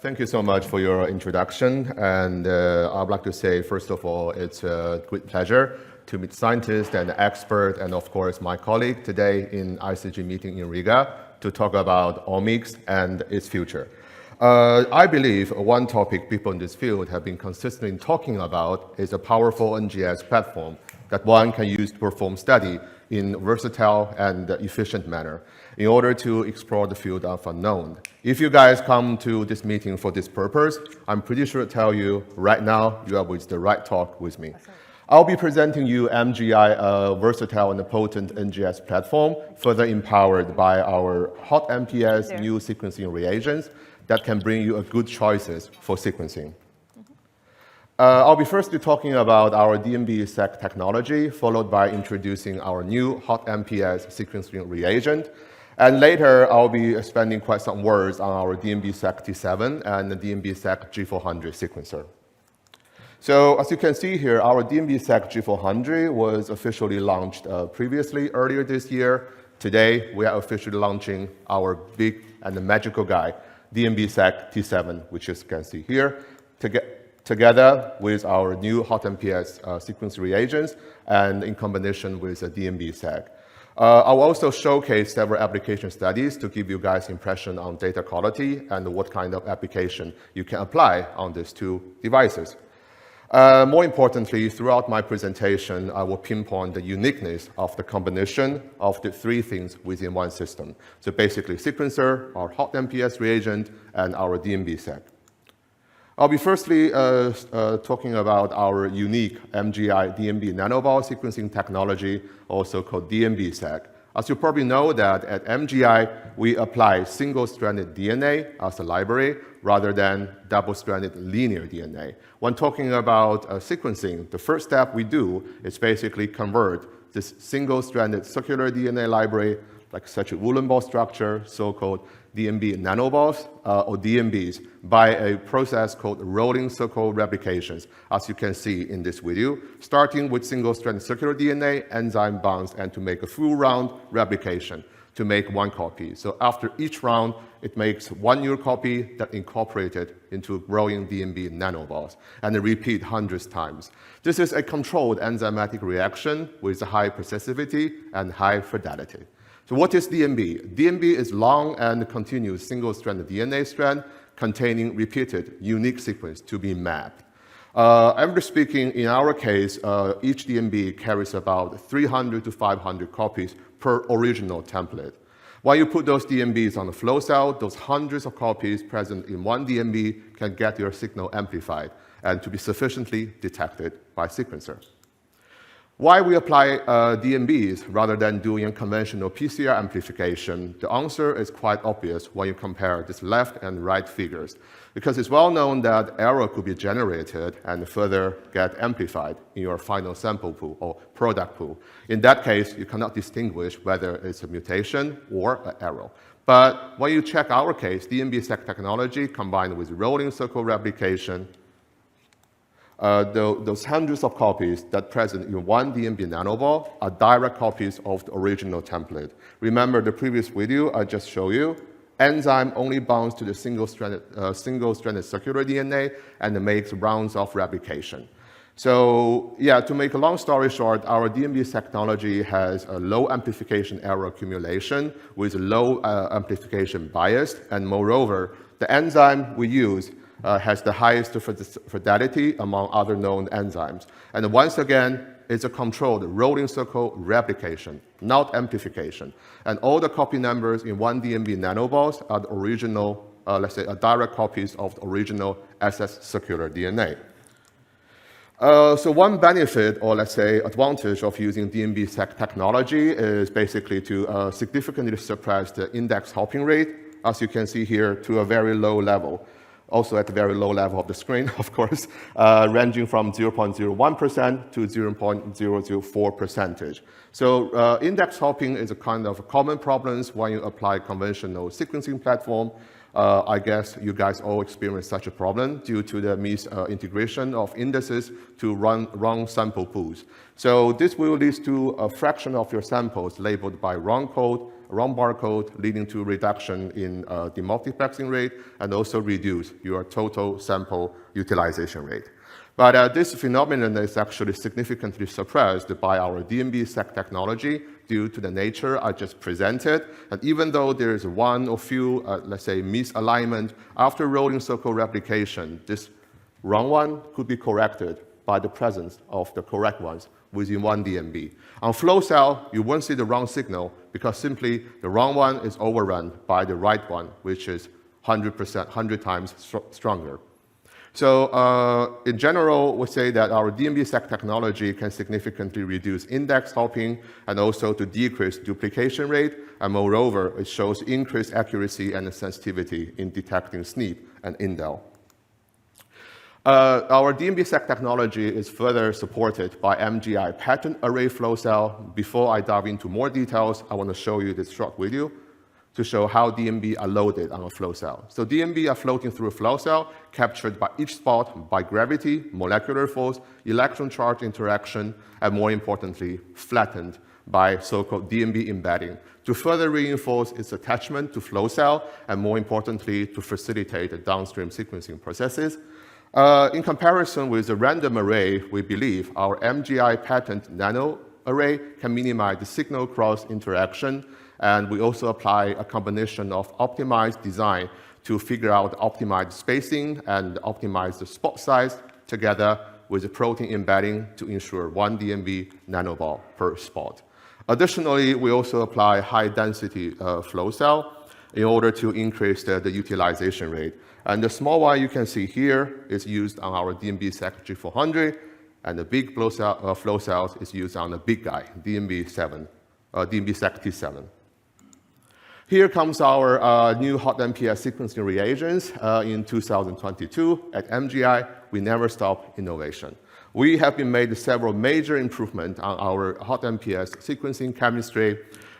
Thank you so much for your introduction. And I'd like to say, first of all, it's a great pleasure to meet scientists and experts, and of course, my colleague today in ICG meeting in Riga to talk about omics and its future. I believe one topic people in this field have been consistently talking about is a powerful NGS platform that one can use to perform study in a versatile and efficient manner in order to explore the field of unknown. If you guys come to this meeting for this purpose, I'm pretty sure to tell you right now you are with the right talk with me. I'll be presenting you MGI, a versatile and potent NGS platform, further empowered by our HotMPS new sequencing reagents that can bring you a good choices for sequencing. I'll be firstly talking about our DNBSEQ technology, followed by introducing our new HotMPS sequencing reagent. And later, I'll be spending quite some words on our DNBSEQ T7 and the DNBSEQ G400 sequencer. So as you can see here, our DNBSEQ G400 was officially launched previously earlier this year. Today, we are officially launching our big and magical guy, DNBSEQ T7, which you can see here, together with our new HotMPS sequence reagents and in combination with the DNBSEQ. I'll also showcase several application studies to give you guys impression on data quality and what kind of application you can apply on these two devices. More importantly, throughout my presentation, I will pinpoint the uniqueness of the combination of the three things within one system. So basically sequencer, our HotMPS reagent, and our DNBSEQ. I'll be firstly talking about our unique MGI DNB nanoball sequencing technology, also called DNBSEQ. As you probably know that at MGI, we apply single-stranded DNA as a library rather than double-stranded linear DNA. When talking about sequencing, the first step we do is basically convert this single-stranded circular DNA library, like such a woolen ball structure, so-called DNB nanoballs, or DNBs, by a process called rolling circle replications, as you can see in this video, starting with single-stranded circular DNA, enzyme bonds, and to make a full round replication to make one copy. So after each round, it makes one new copy that incorporated into growing DNB nanoballs, and repeat hundreds times. This is a controlled enzymatic reaction with high specificity and high fidelity. So what is DNB? DNB is long and continuous single-stranded DNA strand containing repeated unique sequence to be mapped. Averagely speaking, in our case, each DNB carries about 300 to 500 copies per original template. When you put those DNBs on the flow cell, those hundreds of copies present in one DNB can get your signal amplified and to be sufficiently detected by sequencer. Why we apply DNBs rather than doing a conventional PCR amplification? The answer is quite obvious when you compare these left and right figures, because it's well known that error could be generated and further get amplified in your final sample pool or product pool. In that case, you cannot distinguish whether it's a mutation or an error. But when you check our case, DNBSEQ technology combined with rolling circle replication, those hundreds of copies that present in one DNB nanoball are direct copies of the original template. Remember the previous video I just showed you? Enzyme only binds to the single-stranded circular DNA and makes rounds of replication. So yeah, to make a long story short, our DNBSEQ technology has a low amplification error accumulation with low amplification bias, and moreover, the enzyme we use has the highest fidelity among other known enzymes. And once again, it's a controlled rolling circle replication, not amplification. And all the copy numbers in one DNB nanoballs are the original, let's say, direct copies of the original SS circular DNA. So one benefit, or let's say advantage of using DNBSEQ technology is basically to significantly suppress the index hopping rate, as you can see here, to a very low level. Also at the very low level of the screen, of course, ranging from 0.01% to 0.004%. So index hopping is a kind of common problem when you apply conventional sequencing platform. I guess you guys all experience such a problem due to the misintegration of indices to wrong sample pools. So this will lead to a fraction of your samples labeled by wrong code, wrong barcode, leading to reduction in demultiplexing rate, and also reduce your total sample utilization rate. But this phenomenon is actually significantly suppressed by our DNBSEQ technology due to the nature I just presented. And even though there is one or few, let's say, misalignment after rolling circle replication, this wrong one could be corrected by the presence of the correct ones within one DNB. On flow cell, you won't see the wrong signal because simply the wrong one is overrun by the right one, which is 100 times stronger. So in general, we say that our DNBSEQ technology can significantly reduce index hopping and also to decrease duplication rate. And moreover, it shows increased accuracy and sensitivity in detecting SNP and indel. Our DNBSEQ technology is further supported by MGI pattern array flow cell. Before I dive into more details, I want to show you this short video to show how DNB are loaded on a flow cell. So DNB are floating through a flow cell, captured by each spot by gravity, molecular force, electron charge interaction, and more importantly, flattened by so-called DNB embedding to further reinforce its attachment to flow cell, and more importantly, to facilitate the downstream sequencing processes. In comparison with the random array, we believe our MGI patterned nano array can minimize the signal cross interaction, and we also apply a combination of optimized design to figure out optimized spacing and optimize the spot size together with the protein embedding to ensure 1 DNB nanoball per spot. Additionally, we also apply high-density flow cell in order to increase the utilization rate. And the small one you can see here is used on our DNBSEQ G400, and the big flow cells is used on the big guy, DNBSEQ T7. Here comes our new HotMPS sequencing reagents in 2022. At MGI, we never stop innovation. We have been made several major improvements on our HotMPS sequencing chemistry,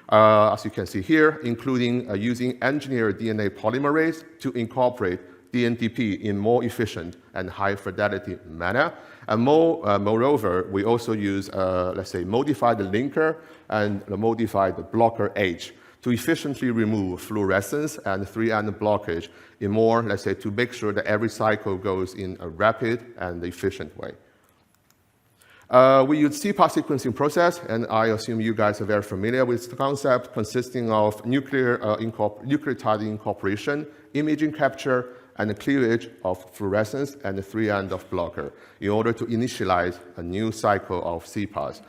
as you can see here, including using engineered DNA polymerase to incorporate DNTP in more efficient and high-fidelity manner. And moreover, we also use, let's say, modified linker and modified blocker H to efficiently remove fluorescence and 3-end blockage in more, let's say, to make sure that every cycle goes in a rapid and efficient way. We use cPAS sequencing process, and I assume you guys are very familiar with the concept, consisting of nucleotide incorporation, imaging capture, and the cleavage of fluorescence and the 3-end of blocker in order to initialize a new cycle of cPAS.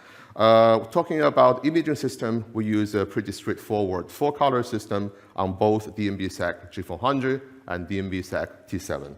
Talking about imaging system, we use a pretty straightforward 4-color system on both DNBSEQ G400 and DNBSEQ T7.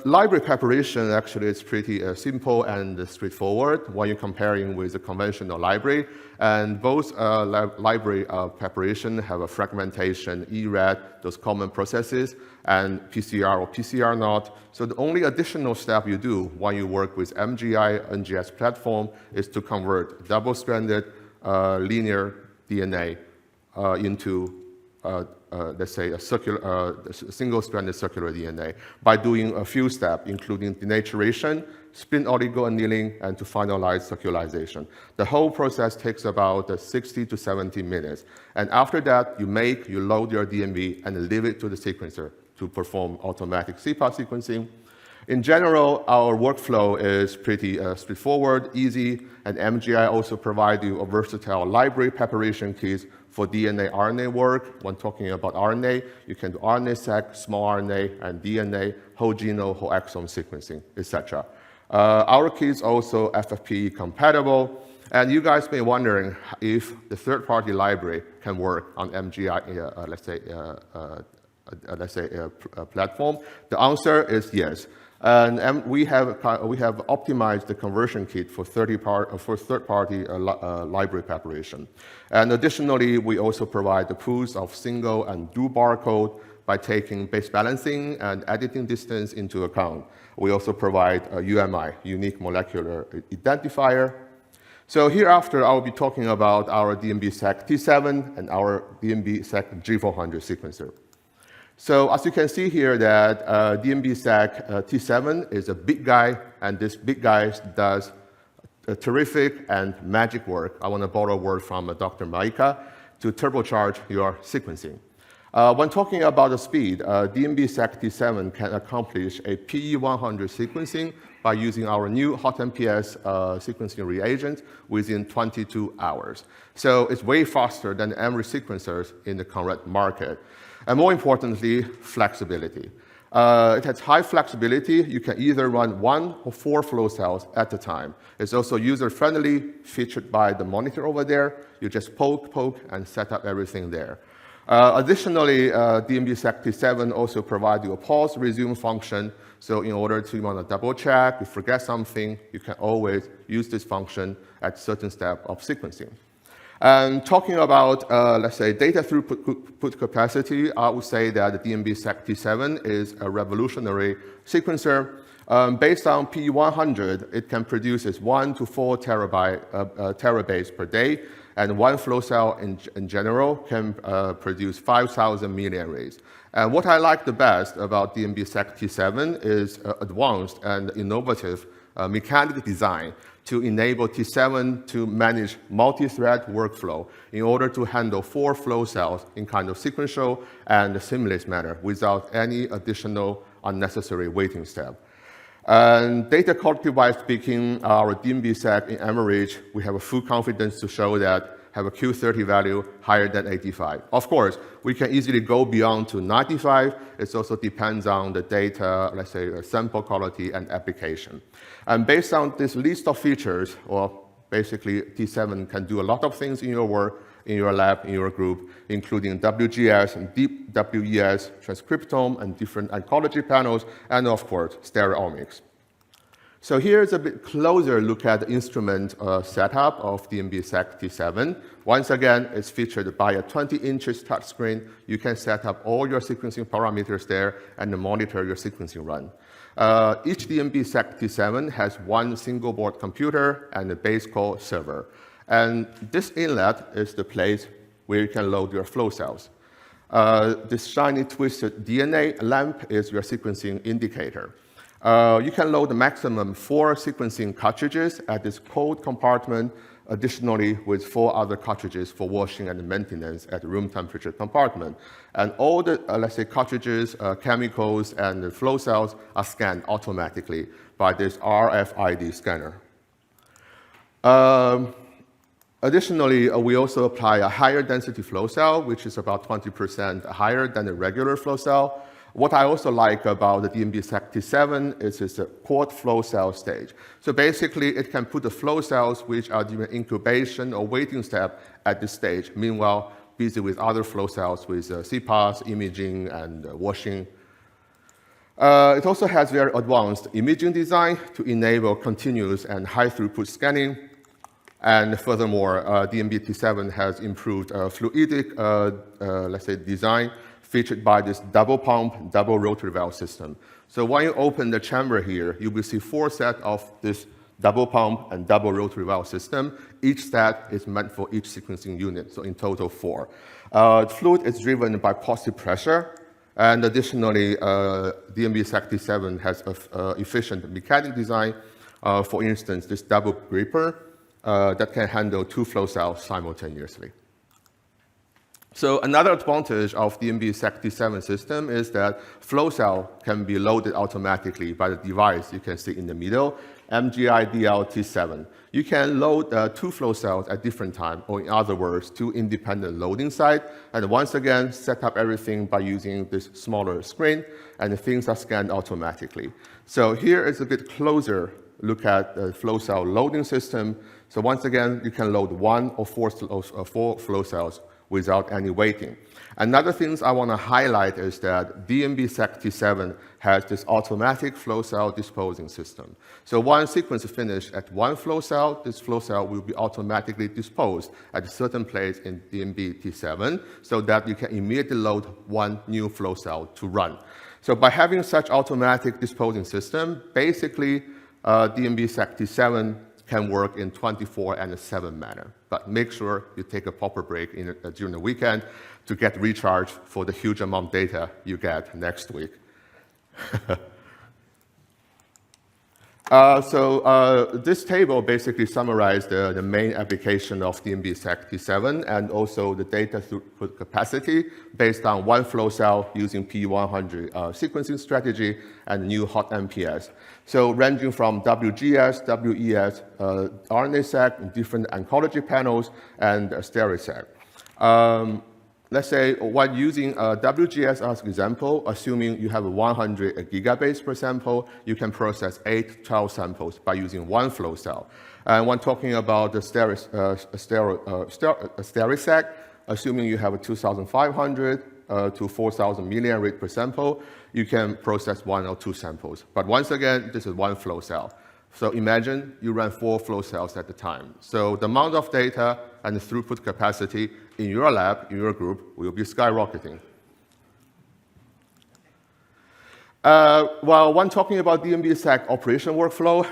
Library preparation actually is pretty simple and straightforward when you're comparing with a conventional library. And both library preparation have a fragmentation, ERAD, those common processes, and PCR or PCR not. So the only additional step you do when you work with MGI NGS platform is to convert double-stranded linear DNA into let's say, a single-stranded circular DNA by doing a few steps, including denaturation, spin oligoannealing, and to finalize circularization. The whole process takes about 60 to 70 minutes. And after that, you load your DNB and leave it to the sequencer to perform automatic cPAS sequencing. In general, our workflow is pretty straightforward, easy, and MGI also provides you a versatile library preparation kits for DNA, RNA work. When talking about RNA, you can do RNA-seq, small RNA, and DNA, whole genome, whole exome sequencing, etc. Our kits also FFPE compatible, and you guys may be wondering if the third-party library can work on MGI, let's say a platform. The answer is yes. And we have optimized the conversion kit for third-party library preparation. And additionally, we also provide the pools of single and dual barcode by taking base balancing and editing distance into account. We also provide a UMI, unique molecular identifier. So hereafter, I will be talking about our DNBSEQ T7 and our DNBSEQ G400 sequencer. So as you can see here that DNBSEQ T7 is a big guy, and this big guy does a terrific and magic work. I want to borrow a word from Dr. Maika. to turbocharge your sequencing. When talking about the speed, DNBSEQ T7 can accomplish a PE100 sequencing by using our new HotMPS sequencing reagent within 22 hours. So it's way faster than MRI sequencers in the current market. And more importantly, flexibility. It has high flexibility. You can either run 1 or 4 flow cells at a time. It's also user-friendly, featured by the monitor over there. You just poke, and set up everything there. Additionally, DNBSEQ T7 also provides you a pause resume function. So in order to want to double check, you forget something, you can always use this function at certain step of sequencing. And talking about, let's say, data throughput capacity, I would say that the DNBSEQ T7 is a revolutionary sequencer. Based on PE100, it can produce 1 to 4 terabytes per day, and one flow cell in general can produce 5,000 milliarrays. And what I like the best about DNBSEQ T7 is advanced and innovative mechanical design to enable T7 to manage multi-thread workflow in order to handle 4 flow cells in kind of sequential and seamless manner without any additional unnecessary waiting step. And data quality-wise speaking, our DNBSEQ in average, we have a full confidence to show that have a Q30 value higher than 85. Of course, we can easily go beyond to 95. It also depends on the data, let's say, sample quality and application. And based on this list of features, or basically T7 can do a lot of things in your work, in your lab, in your group, including WGS and deep WES, transcriptome, and different oncology panels, and of course, stereomics. So here's a bit closer look at the instrument setup of DNBSEQ T7. Once again, it's featured by a 20-inch touchscreen. You can set up all your sequencing parameters there and monitor your sequencing run. Each DNBSEQ T7 has one single board computer and a base call server. And this inlet is the place where you can load your flow cells. This shiny twisted DNA lamp is your sequencing indicator. You can load the maximum 4 sequencing cartridges at this cold compartment, additionally with 4 other cartridges for washing and maintenance at room temperature compartment. And all the, let's say, cartridges, chemicals, and the flow cells are scanned automatically by this RFID scanner. Additionally, we also apply a higher density flow cell, which is about 20% higher than a regular flow cell. What I also like about the DNBSEQ T7 is it's a quad flow cell stage. So basically, it can put the flow cells which are during incubation or waiting step at this stage, meanwhile busy with other flow cells with cPAS, imaging, and washing. It also has very advanced imaging design to enable continuous and high-throughput scanning. And furthermore, DNB T7 has improved fluidic, let's say, design, featured by this double pump, double rotary valve system. So when you open the chamber here, you will see 4 sets of this double pump and double rotary valve system. Each set is meant for each sequencing unit, so in total 4. Fluid is driven by positive pressure, and additionally, DNBSEQ T7 has efficient mechanic design. For instance, this double gripper that can handle 2 flow cells simultaneously. So another advantage of the DNBSEQ T7 system is that flow cell can be loaded automatically by the device you can see in the middle, MGI-DL T7. You can load 2 flow cells at different times, or in other words, 2 independent loading sites, and once again, set up everything by using this smaller screen, and things are scanned automatically. So here is a bit closer look at the flow cell loading system. So once again, you can load 1 or 4 flow cells without any waiting. Another thing I want to highlight is that DNBSEQ T7 has this automatic flow cell disposing system. So once sequence is finished at 1 flow cell, this flow cell will be automatically disposed at a certain place in DNB T7 so that you can immediately load 1 new flow cell to run. So by having such automatic disposing system, basically DNBSEQ T7 can work in 24/7 manner. But make sure you take a proper break during the weekend to get recharged for the huge amount of data you get next week. This table basically summarized the main application of DNBSEQ T7 and also the data throughput capacity based on one flow cell using P100 sequencing strategy and new HotMPS. So ranging from WGS, WES, RNA-seq, different oncology panels, and SteriSeq. Let's say when using WGS as example, assuming you have 100 gigabase per sample, you can process 12 samples by using one flow cell. And when talking about the SteriSeq, assuming you have 2,500 to 4,000 million rate per sample, you can process 1 or 2 samples. But once again, this is one flow cell. So imagine you run 4 flow cells at a time. So the amount of data and the throughput capacity in your lab, in your group, will be skyrocketing. Well, when talking about DNBSEQ operation workflow,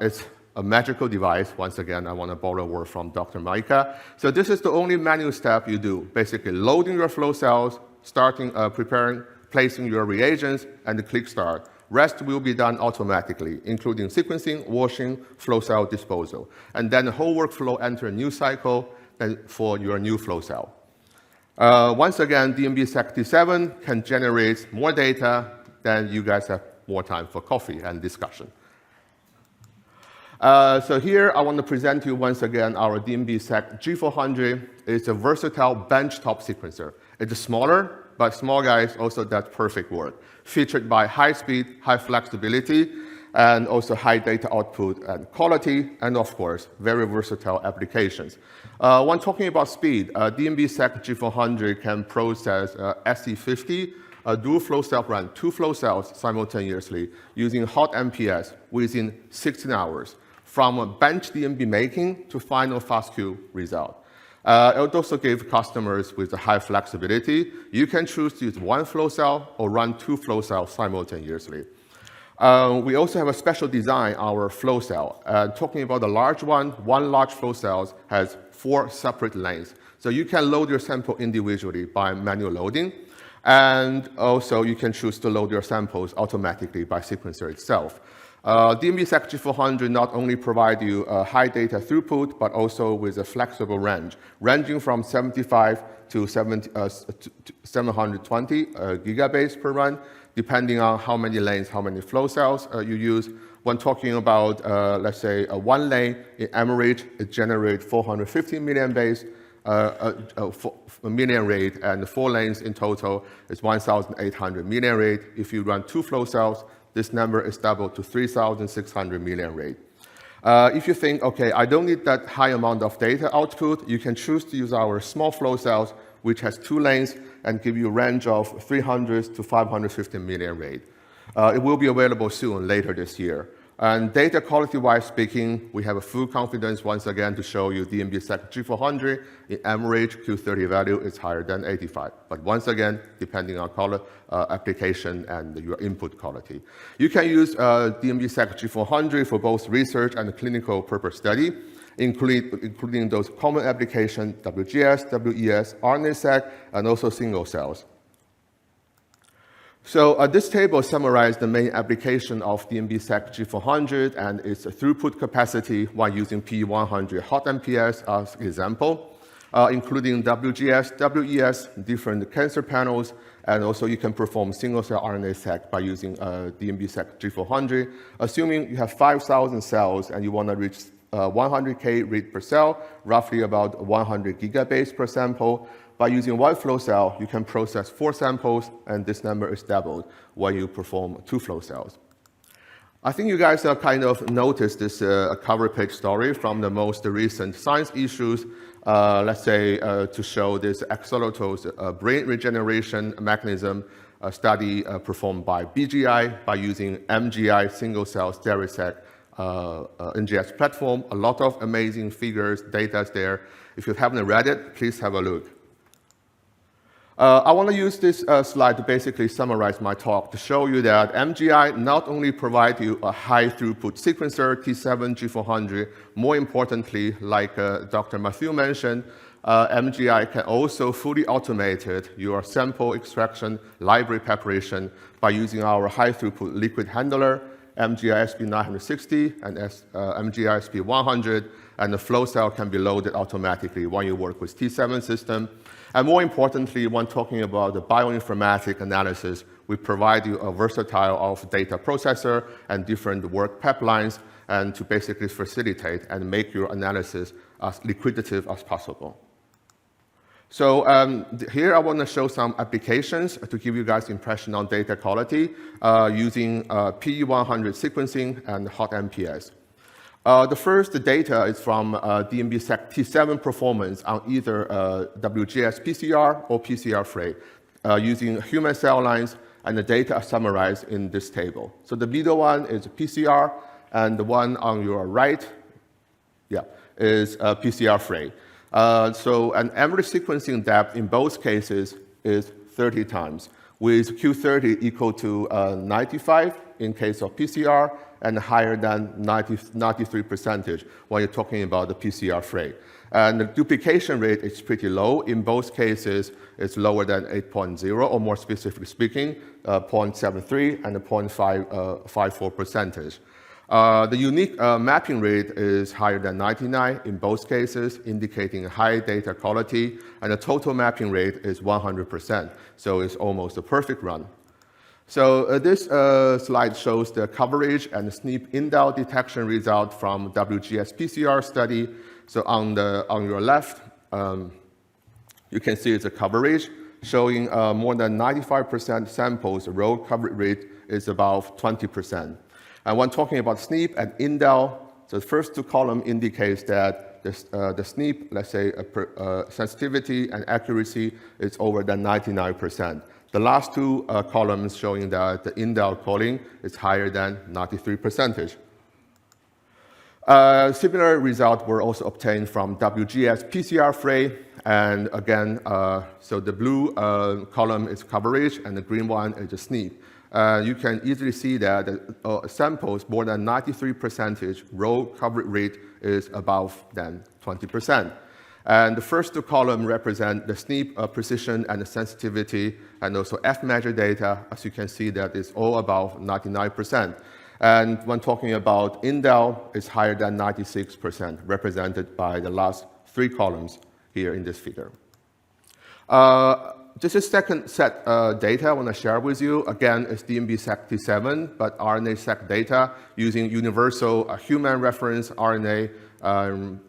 it's a magical device. Once again, I want to borrow a word from Dr. Maika. So this is the only manual step you do, basically loading your flow cells, starting preparing, placing your reagents, and click start. Rest will be done automatically, including sequencing, washing, flow cell disposal. And then the whole workflow enter a new cycle for your new flow cell. Once again, DNBSEQ T7 can generate more data, then you guys have more time for coffee and discussion. So here I want to present you once again our DNBSEQ G400. It's a versatile benchtop sequencer. It's smaller, but small guys also does perfect work. Featured by high speed, high flexibility, and also high data output and quality, and of course, very versatile applications. When talking about speed, DNBSEQ G400 can process SE50, a dual flow cell run, 2 flow cells simultaneously using HotMPS within 16 hours, from a bench DNB making to final FASTQ result. It would also give customers with a high flexibility. You can choose to use one flow cell or run 2 flow cells simultaneously. We also have a special design, our flow cell. Talking about the large one large flow cell has 4 separate lanes. So you can load your sample individually by manual loading. And also you can choose to load your samples automatically by sequencer itself. DNBSEQ G400 not only provide you a high data throughput, but also with a flexible range, ranging from 75 to 720 gigabase per run, depending on how many lanes, how many flow cells you use. When talking about, let's say, a 1 lane, in average, it generates 450 million base, million rate, and 4 lanes in total is 1,800 million rate. If you run 2 flow cells, this number is doubled to 3,600 million rate. If you think, okay, I don't need that high amount of data output, you can choose to use our small flow cells, which has 2 lanes and give you a range of 300 to 550 million rate. It will be available soon, later this year. And data quality-wise speaking, we have a full confidence once again to show you DNBSEQ G400 in average Q30 value is higher than 85. But once again, depending on application and your input quality. You can use DNBSEQ G400 for both research and clinical purpose study, including those common applications, WGS, WES, RNA-seq, and also single cells. So this table summarizes the main application of DNBSEQ G400 and its throughput capacity while using P100 HotMPS as example, including WGS, WES, different cancer panels, and also you can perform single-cell RNA-seq by using DNBSEQ G400. Assuming you have 5,000 cells and you want to reach 100K read per cell, roughly about 100 gigabase per sample. By using one flow cell, you can process 4 samples, and this number is doubled when you perform 2 flow cells. I think you guys have kind of noticed this cover page story from the most recent science issues, let's say to show this axolotls brain regeneration mechanism study performed by BGI by using MGI single-cell SteriSeq NGS platform. A lot of amazing figures, data there. If you haven't read it, please have a look. I want to use this slide to basically summarize my talk to show you that MGI not only provides you a high-throughput sequencer, T7 G400, more importantly, like Dr. Matthew mentioned, MGI can also fully automate your sample extraction, library preparation by using our high-throughput liquid handler MGISP 960, and MGISP 100, and the flow cell can be loaded automatically when you work with T7 system. And more importantly, when talking about the bioinformatic analysis, we provide you a versatile of data processor and different work pipelines, and to basically facilitate and make your analysis as liquidative as possible. So here I want to show some applications to give you guys impression on data quality using PE100 sequencing and HotMPS. The first data is from DNBSEQ T7 performance on either WGS PCR or PCR-free using human cell lines, and the data are summarized in this table. So the middle one is PCR, and the one on your right, is PCR-free. So an average sequencing depth in both cases is 30 times, with Q30 equal to 95 in case of PCR, and higher than 93% when you're talking about the PCR-free. And the duplication rate is pretty low. In both cases, it's lower than 8.0, or more specifically speaking, 0.73 and 0.54%. The unique mapping rate is higher than 99 in both cases, indicating high data quality, and the total mapping rate is 100%, so it's almost a perfect run. So this slide shows the coverage and the SNP indel detection result from WGS PCR study. So on your left, you can see it's a coverage showing more than 95% samples. The row coverage rate is about 20%. And when talking about SNP and indel, so the first two columns indicates that the SNP, let's say, sensitivity and accuracy is over than 99%. The last two columns showing that the indel calling is higher than 93%. Similar results were also obtained from WGS PCR-free, and again, so the blue column is coverage, and the green one is the SNP. You can easily see that samples more than 93% row coverage rate is above than 20%. And the first two columns represent the SNP precision and the sensitivity, and also F-measure data. As you can see, that is all above 99%. And when talking about indel, it's higher than 96%, represented by the last three columns here in this figure. This is second set data I want to share with you. Again, it's DNBSEQ T7, but RNA-seq data using universal human reference RNA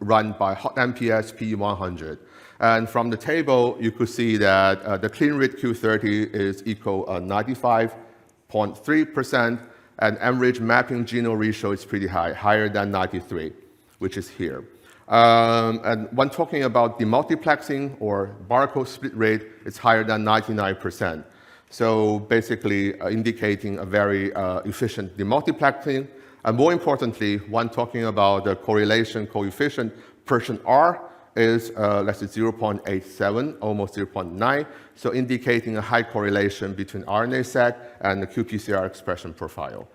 run by HotMPS PE100. And from the table, you could see that the clean rate Q30 is equal 95.3%, and average mapping genome ratio is pretty high, higher than 93, which is here. And when talking about demultiplexing or barcode split rate, it's higher than 99%. So basically indicating a very efficient demultiplexing. And more importantly, when talking about the correlation coefficient, percent R is let's say 0.87, almost 0.9, so indicating a high correlation between RNA-seq and the qPCR expression profile.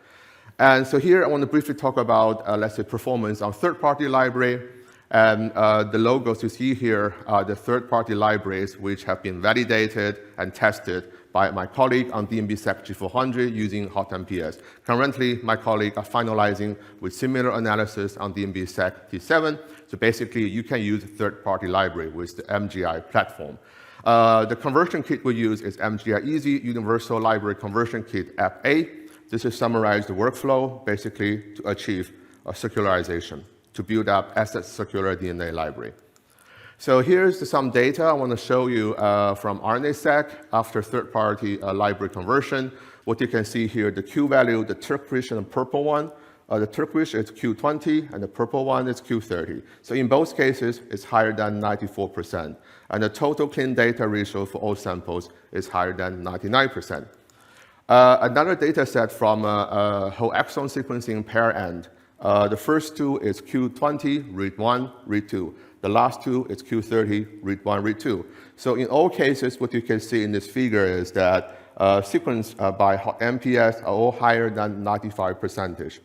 And so here I want to briefly talk about, let's say, performance on third-party library. And the logos you see here are the third-party libraries which have been validated and tested by my colleague on DNBSEQ G400 using HotMPS. Currently, my colleagues are finalizing with similar analysis on DNBSEQ T7. So basically, you can use a third-party library with the MGI platform. The conversion kit we use is MGI Easy Universal Library Conversion Kit App A. This is summarize the workflow, basically to achieve a circularization, to build up asset circular DNA library. So here's some data I want to show you from RNA-seq after third-party library conversion. What you can see here, the Q value, the turquoise and the purple one. The turquoise is Q20, and the purple one is Q30. So in both cases, it's higher than 94%. And the total clean data ratio for all samples is higher than 99%. Another data set from whole exome sequencing pair end. The first two is Q20, read 1, read 2. The last two is Q30, read 1, read 2. So in all cases, what you can see in this figure is that sequence by HotMPS are all higher than 95%.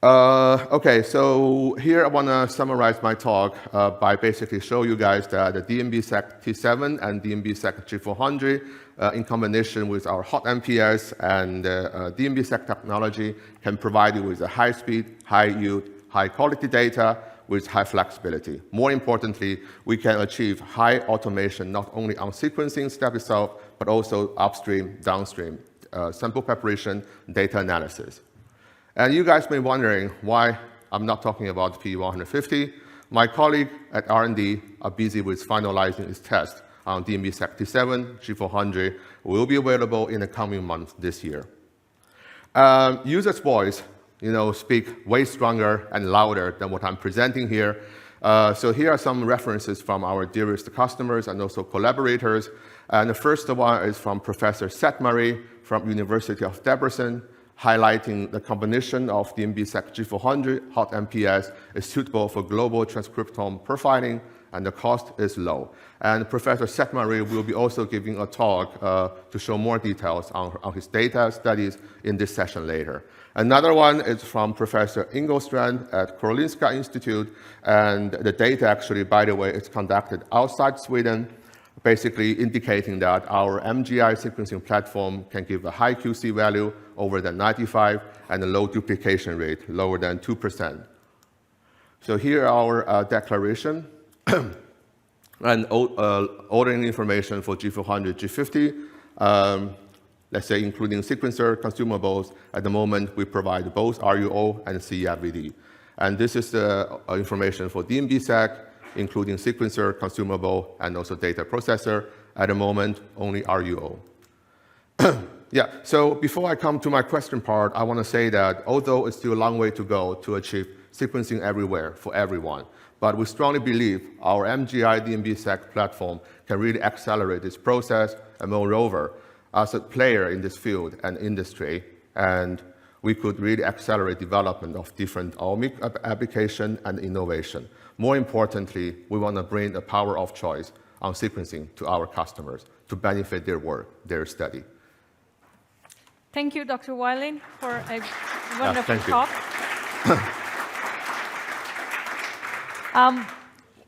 Okay, so here I want to summarize my talk by basically show you guys that the DNBSEQ T7 and DNBSEQ G400 in combination with our HotMPS and DNBSEQ technology can provide you with a high speed, high yield, high quality data with high flexibility. More importantly, we can achieve high automation not only on sequencing step itself, but also upstream, downstream, sample preparation, data analysis. And you guys may be wondering why I'm not talking about P150. My colleague at R&D are busy with finalizing its test on DNBSEQ T7, G400, will be available in the coming months this year. Users' voice, speak way stronger and louder than what I'm presenting here. So here are some references from our dearest customers and also collaborators. And the first one is from Professor Seth Murray from University of Debrecen, highlighting the combination of DNBSEQ G400 HotMPS is suitable for global transcriptome profiling, and the cost is low. And Professor Seth Murray will be also giving a talk to show more details on his data studies in this session later. Another one is from Professor Ingolstrand at Karolinska Institute, and the data actually, by the way, is conducted outside Sweden, basically indicating that our MGI sequencing platform can give a high QC value over than 95 and a low duplication rate, lower than 2%. So here are our declaration and ordering information for G400, G50, let's say including sequencer, consumables. At the moment, we provide both RUO and CE-IVD. And this is the information for DNBSEQ, including sequencer, consumable, and also data processor. At the moment, only RUO. Yeah, so before I come to my question part, I want to say that although it's still a long way to go to achieve sequencing everywhere for everyone, but we strongly believe our MGI DNBSEQ platform can really accelerate this process, and moreover, as a player in this field and industry, and we could really accelerate development of different OMICS application and innovation. More importantly, we want to bring the power of choice on sequencing to our customers to benefit their work, their study. Thank you, Dr. Weilin, for a wonderful talk.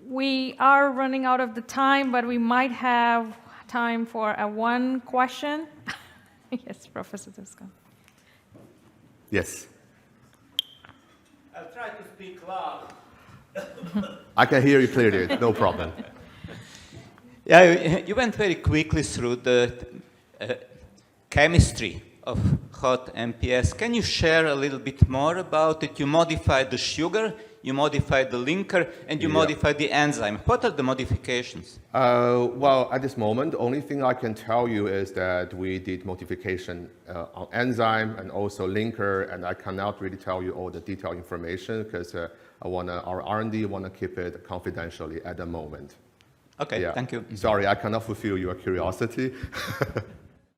We are running out of the time, but we might have time for one question. Yes, Professor Duska. Yes. I'll try to speak loud. I can hear you clearly, no problem. Yeah, you went very quickly through the chemistry of HotMPS. Can you share a little bit more about it? You modified the sugar, you modified the linker, and you modified the enzyme. What are the modifications? Well, at this moment, the only thing I can tell you is that we did modification on enzyme and also linker, and I cannot really tell you all the detailed information because our R&D want to keep it confidentially at the moment. Okay, thank you. Sorry, I cannot fulfill your curiosity.